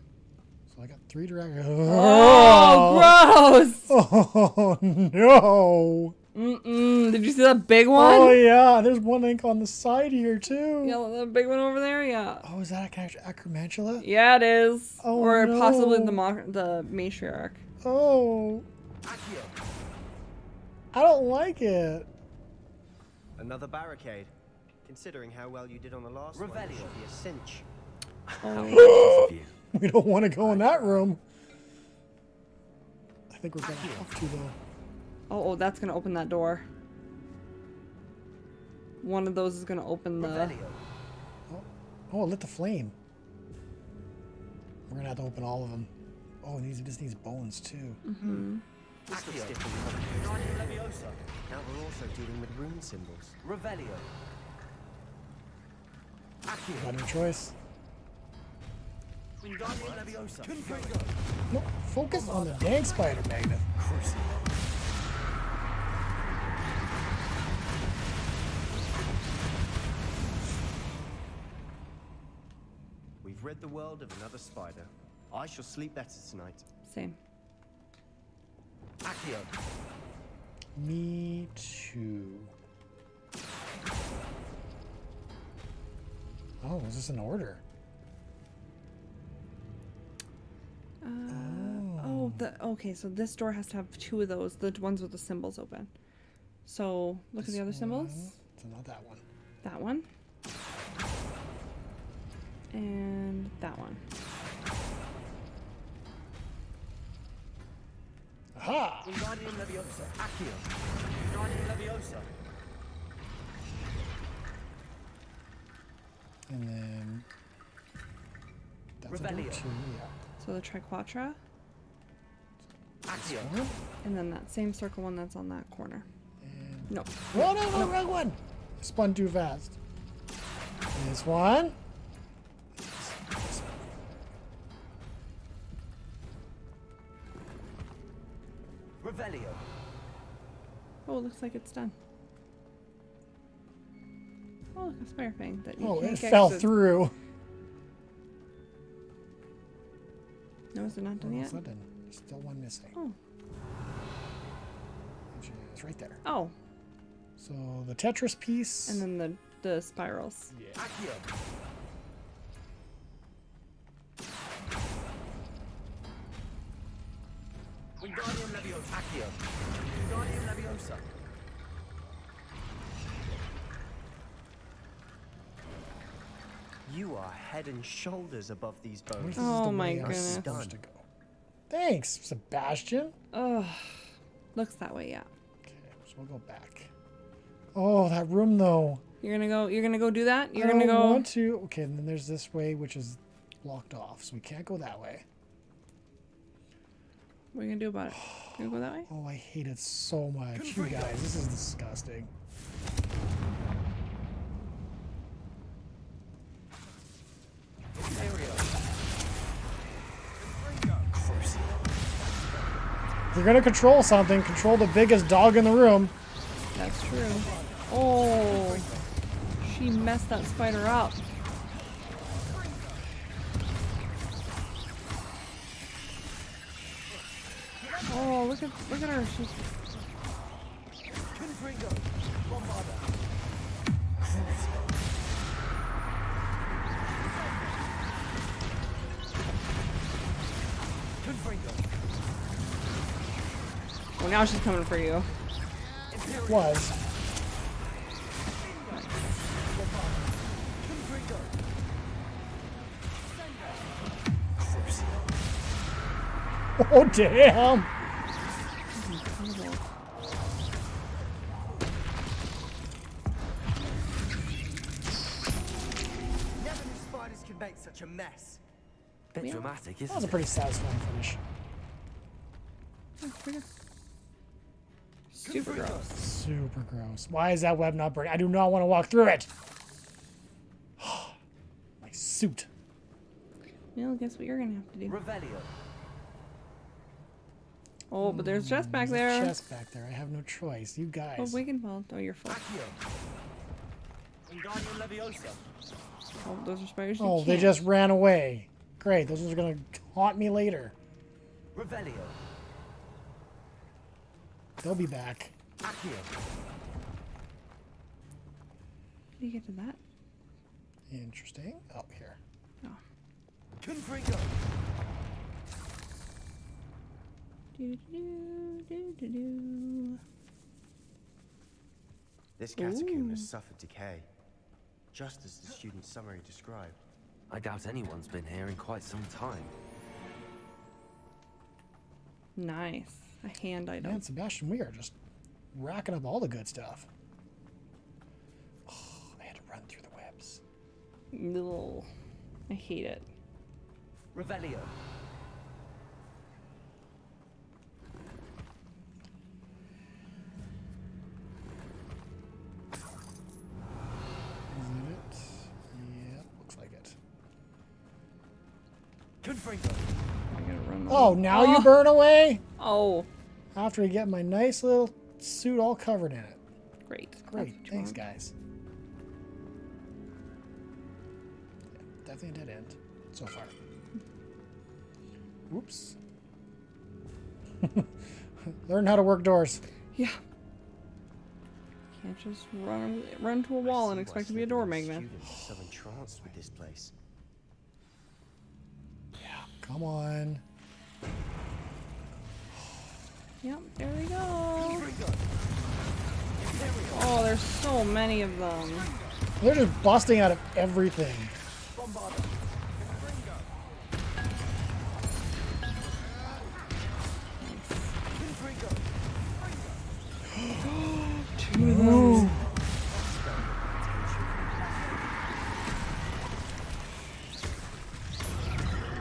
So I got 3 directions. Oh, gross! Oh no! Did you see that big one? Oh yeah, there's one ink on the side here too. Yeah, that big one over there. Yeah. Oh, is that a Acromantula? Yeah, it is. Oh, or no. possibly the matriarch. Oh. I don't like it. Another barricade. Considering how well you did on the last one, it should be a cinch. Oh. We don't want to go in that room. I think we're gonna have to though. Oh, that's gonna open that door. One of those is gonna open the. Oh, it lit the flame. We're gonna have to open all of them. Oh, and this needs bones too. Mm-hmm. This looks different. Now we're also dealing with rune symbols. Revelio. Got no choice. No, focus on the dang spider magnet. We've rid the world of another spider. I shall sleep better tonight. Same. Me too. Oh, is this an order? Okay, so this door has to have 2 of those, the ones with the symbols open. So look at the other symbols. So not that one. That one. And that one. Aha! And then that's a door 2, yeah. So the triquetra. This one. And then that same circle one that's on that corner. And No. Oh no, wrong one! I spun too fast. This one. Revelio. Oh, it looks like it's done. Oh, look, a spare thing that you Oh, can't it get fell 'cause through. No, is it not done Oh, yet? it's not done. Still one missing. Oh. Which is right there. Oh. So the Tetris piece. And then the spirals. Yeah. Wingardium Leviosa. Accio. Wingardium Leviosa. You are head and shoulders above these What if bones. this is Oh the my way I'm goodness. supposed to go? Thanks, Sebastian. Ugh. Looks that way, yeah. Okay, so we'll go back. Oh, that room though. You're gonna go do that? You're I gonna don't go want to. Okay, and then there's this way which is blocked off, so we can't go that way. What are you gonna do about it? You gonna go that way? Oh, I hate it so much. You guys, this is disgusting. If you're gonna control something, control the biggest dog in the room. That's true. Oh, she messed that spider up. Oh, look at her. She's well, now she's coming for you. Was. Oh, damn! Never knew spiders could make such a mess. Bit dramatic, isn't That was a it? pretty satisfying finish. Super gross. Super gross. Why is that web not burning? I do not want to walk through it. My suit. Well, guess what you're gonna have to do. Revelio. Oh, but there's Jess back There's a there. chest back there. I have no choice. You guys. Oh, Wiggenweld. Oh, you're full. Wingardium Leviosa. Oh, those are spiders. you Oh, they can't. just ran away. Great. Those ones are gonna haunt me later. Revelio. They'll be back. How do you get to that? Interesting. Oh, here. Oh. Confringo. Do do do do do. This catacomb has Ooh. suffered decay, just as the student's summary described. I doubt anyone's been here in quite some time. Nice. A hand item. Man, Sebastian, we are just racking up all the good stuff. Oh, I had to run through the webs. Ugh. I hate it. Revelio. Is that it? Yep, looks like it. Confringo. I gotta run. Oh, now you burn away? Oh. After I get my nice little suit all covered in it. Great. Great. That's what you Thanks, want. guys. Yeah, definitely a dead end so far. Whoops. Learn how to work doors. Yeah. Can't just run to a wall and expect to be a door magnet. Students are so entranced with this place. Come on. Yep, there we go. Oh, there's so many of them. They're just busting out of everything. Two of those.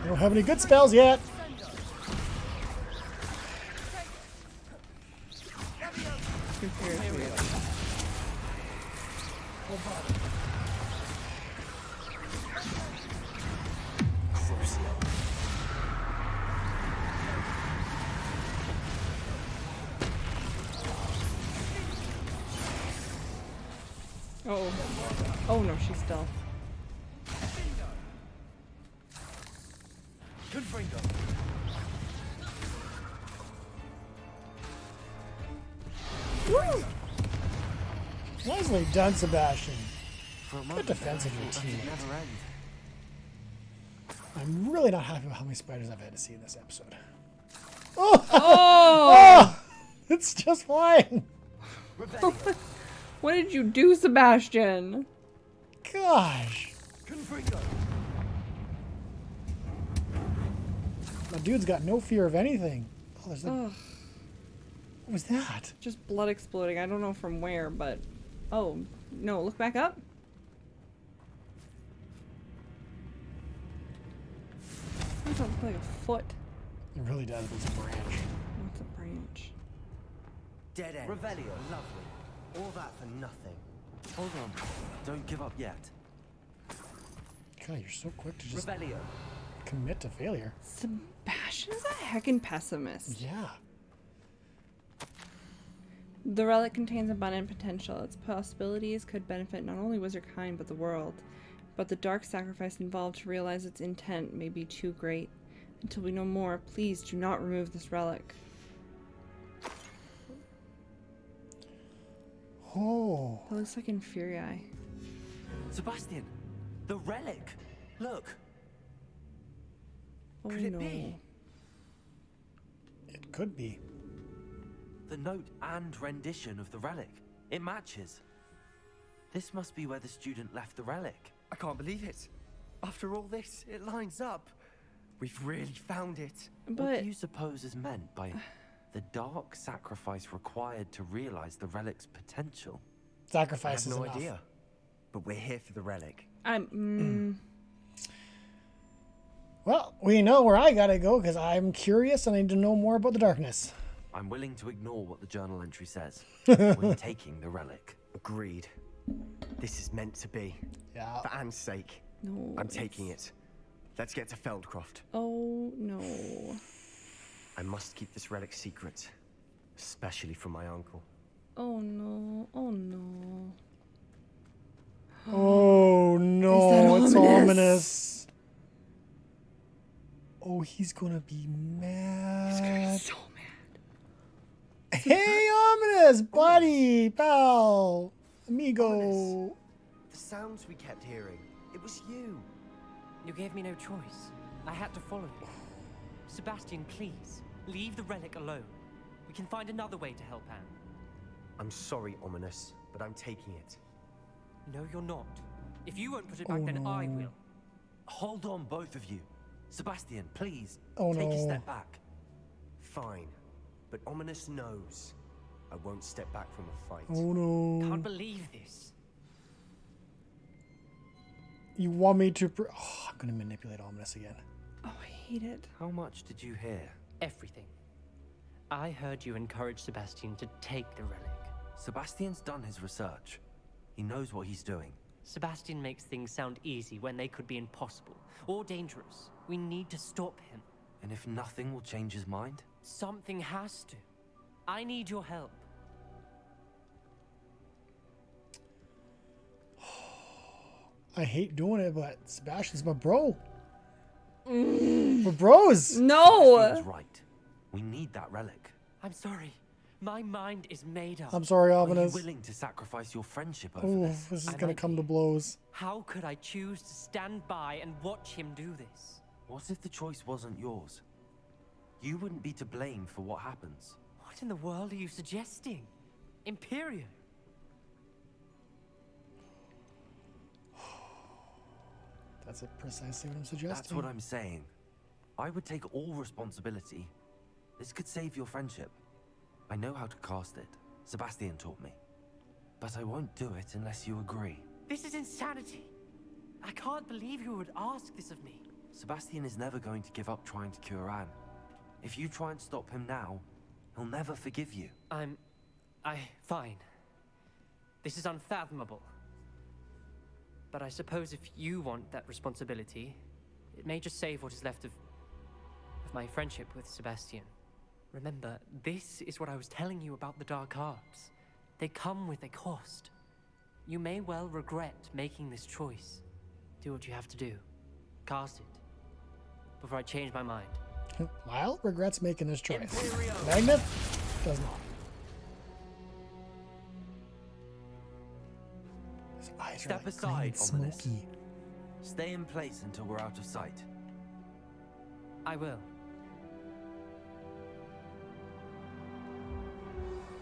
I don't have any good spells yet. Oh. Oh no, she's still. Confringo. Woo! Nicely done, Sebastian. For a Good moment, defense of your I thought it'd team. never end. I'm really not happy with how many spiders I've had to see in this episode. Oh! Oh! It's just flying. What did you do, Sebastian? Gosh. Confringo. My dude's got no fear of anything. Oh, there's like, Ugh. what was that? Just blood exploding. I don't know from where, but... Oh, no, look back up. That sounds like a foot. It really does. It's a branch. What's a branch? Dead end. Revelio. Lovely. All that for nothing. Hold on. Don't give up yet. God, you're so quick to just Revelio. commit to failure. Sebastian's a heckin' pessimist. Yeah. The relic contains abundant potential. Its possibilities could benefit not only wizardkind but the world. But the dark sacrifice involved to realize its intent may be too great. Until we know more, please do not remove this relic. It looks like Inferi. Sebastian, the relic. Look. Oh Could it no. be? It could be. The note and rendition of the relic. It matches. This must be where the student left the relic. I can't believe it. After all this, it lines up. We've really found it. What But do you suppose is meant by the dark sacrifice required to realize the relic's potential? Sacrifice I is have no enough. idea. But we're here for the relic. Well, we know where I gotta go because I'm curious and I need to know more about the darkness. I'm willing to ignore what the journal entry says. We're taking the relic. Agreed. This is meant to be. Yeah. For Anne's sake. no. I'm taking it. Let's get to Feldcroft. Oh no. I must keep this relic secret. Especially from my uncle. Oh no. Oh no. Oh no, Is it's that ominous. Oh, he's gonna be mad. He's gonna be so mad. Hey, ominous, buddy, pal, amigo. Ominous. The sounds we kept hearing. It was you. You gave me no choice. I had to follow you. Sebastian, please, leave the relic alone. We can find another way to help Anne. I'm sorry, Ominous, but I'm taking it. No, you're not. If you won't put it back, then I will. Hold on, both of you. Sebastian, please, Oh, take a no. step back. Fine. But Ominous knows I won't step back from a fight. Oh no. Can't believe this. You want me to? Oh, I'm gonna manipulate ominous again. Oh, I hate it. How much did you hear? Everything. I heard you encourage Sebastian to take the relic. Sebastian's done his research. He knows what he's doing. Sebastian makes things sound easy when they could be impossible or dangerous. We need to stop him. And if nothing will change his mind? Something has to. I need your help. I hate doing it, but Sebastian's my bro. We're bros. No. Sebastian's right. We need that relic. I'm sorry. My mind is made up. I'm sorry, Are you ominous. willing to sacrifice your friendship over Oh, this? this is I gonna might come be. to blows. How could I choose to stand by and watch him do this? What if the choice wasn't yours? You wouldn't be to blame for what happens. What in the world are you suggesting? Imperial? That's precisely what I'm suggesting. That's what I'm saying. I would take all responsibility. This could save your friendship. I know how to cast it. Sebastian taught me. But I won't do it unless you agree. This is insanity. I can't believe you would ask this of me. Sebastian is never going to give up trying to cure Anne. If you try and stop him now, he'll never forgive you. Fine. This is unfathomable. But I suppose if you want that responsibility, it may just save what is left of my friendship with Sebastian. Remember, this is what I was telling you about the dark arts. They come with a cost. You may well regret making this choice. Do what you have to do. Cast it. Before I change my mind. Lyle regrets making this choice. Magnet does not. His eyes Step are like aside, green and Ominous. smoky. Stay in place until we're out of sight. I will.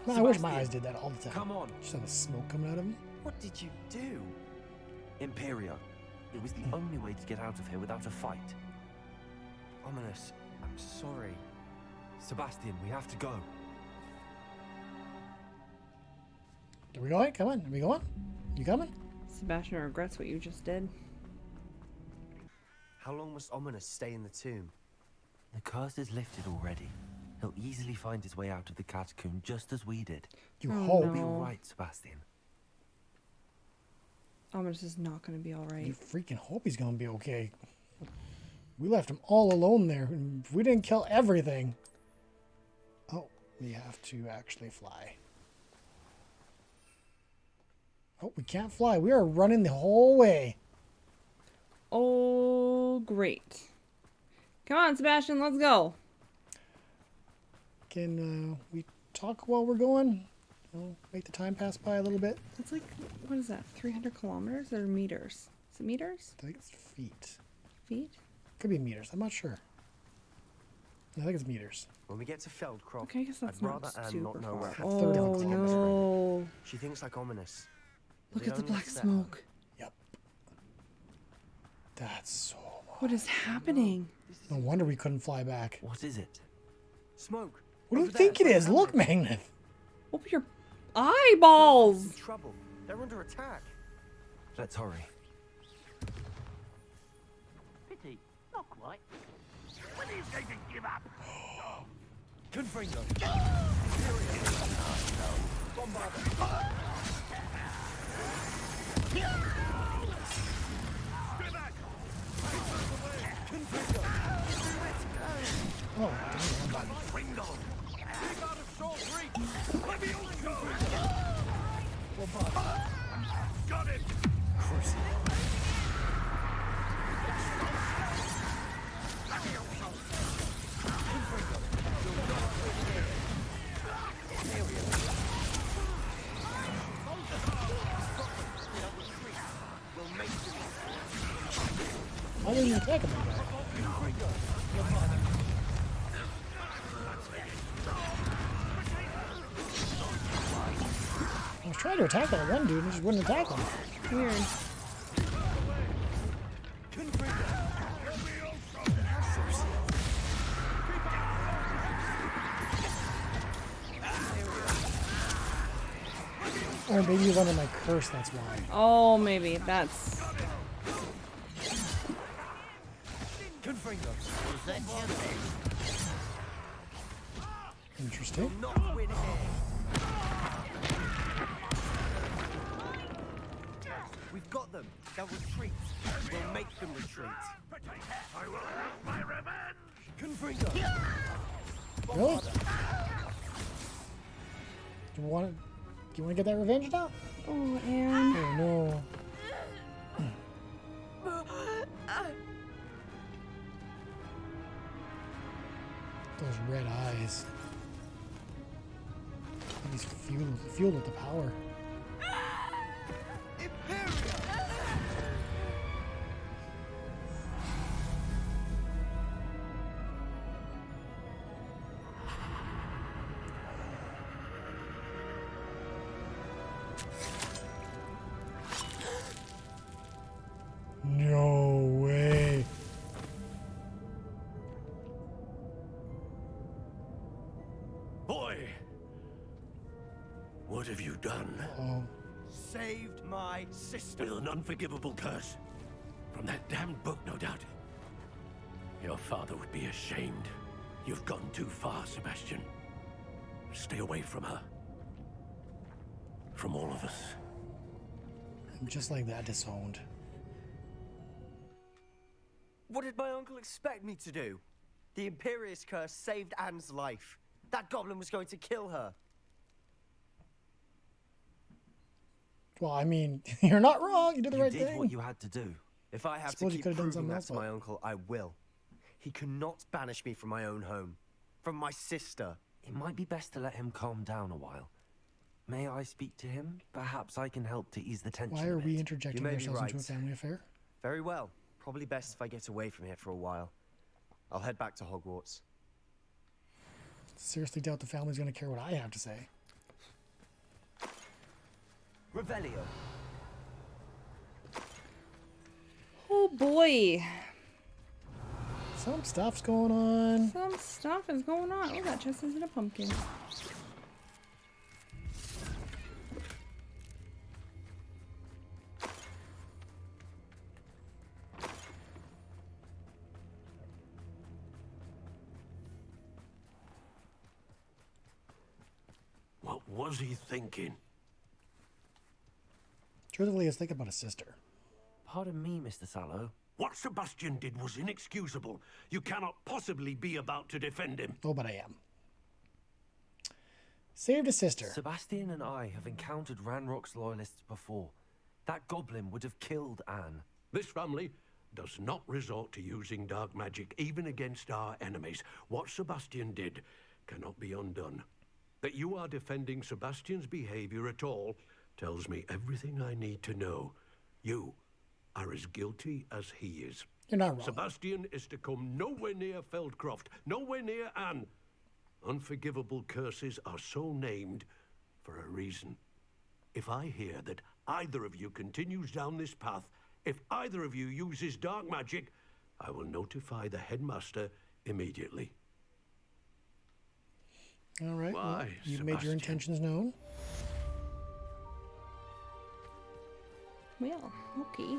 Man, I wish my Sebastian, eyes did that all the time. Come on. Just have the smoke coming out of them. What did you do? Imperio. It was the only way to get out of here without a fight. Ominous, I'm sorry. Sebastian, we have to go. Are we going? Come on. Are we going? You coming? Sebastian regrets what you just did. How long must Ominous stay in the tomb? The curse is lifted already. He'll easily find his way out of the catacomb just as we did. You Oh, hope. no. You're right, Sebastian. Ominous is not going to be alright. You freaking hope he's gonna be okay. We left him all alone there. We didn't kill everything. Oh, we have to actually fly. Oh, we can't fly. We are running the whole way. Oh, great. Come on, Sebastian, let's go. Can we talk while we're going? We'll make the time pass by a little bit. It's like, what is that, 300 kilometers or meters? Is it meters? I think it's feet. Feet? Could be meters. I'm not sure. I think it's meters. When we get to Feldcroft, Okay, I guess that's I'd not rather Anne super not know where far. her Oh, 30 kilometers are. no. She thinks like ominous. Look If at the we only black set smoke. Yep. That's so much. What is happening? No wonder we couldn't fly back. What is it? Smoke. What do you think it is? Look, Magnet. Open your eyeballs. Trouble. They're under attack. Let's hurry. Pity. Not quite. When are you going to give up? Confringo. Oh, Got it! why didn't you attack him? I was trying to attack that one dude and he just wouldn't attack him. Weird. Or maybe he's under my curse, that's why. Oh, maybe. That's... Interesting. We've got them. They'll retreat. We'll make them retreat. I will have my revenge! Confringo. Really? Do you want to get that revenge now? Oh, Anne. Oh no. Those red eyes. He's fueled with the power. No way. Boy! What have you done? Oh. Saved my sister. With an unforgivable curse. From that damned book, no doubt. Your father would be ashamed. You've gone too far, Sebastian. Stay away from her. From all of us. And just like that, disowned. What did my uncle expect me to do? The Imperial Curse saved Anne's life. That goblin was going to kill her. Well, I mean, you're not wrong. You did the right did thing. what you had to do. If I have to Suppose you keep could've done proving something that else, to though. my uncle, I will. He cannot banish me from my own home. From my sister. It might be best to let him calm down a while. May I speak to him? Perhaps I can help to ease the tension. Why are a we bit. interjecting You may be ourselves into a right. family affair? Very well. Probably best if I get away from here for a while. I'll head back to Hogwarts. Seriously doubt the family's going to care what I have to say. Revelio. Oh, boy. Some stuff's going on. Some stuff is going on. Oh, that chest isn't a pumpkin. What was he thinking? Truthfully, he's thinking about his sister. Pardon me, Mr. Sallow. What Sebastian did was inexcusable. You cannot possibly be about to defend him. Oh, but I am. Saved his sister. Sebastian and I have encountered Ranrock's loyalists before. That goblin would have killed Anne. This family does not resort to using dark magic even against our enemies. What Sebastian did cannot be undone. That you are defending Sebastian's behavior at all tells me everything I need to know. You are as guilty as he is. You're not wrong. Sebastian is to come nowhere near Feldcroft, nowhere near Anne. Unforgivable curses are so named for a reason. If I hear that either of you continues down this path, if either of you uses dark magic, I will notify the headmaster immediately. All right. Well, Why, you've made your Sebastian? intentions known. Well, okay.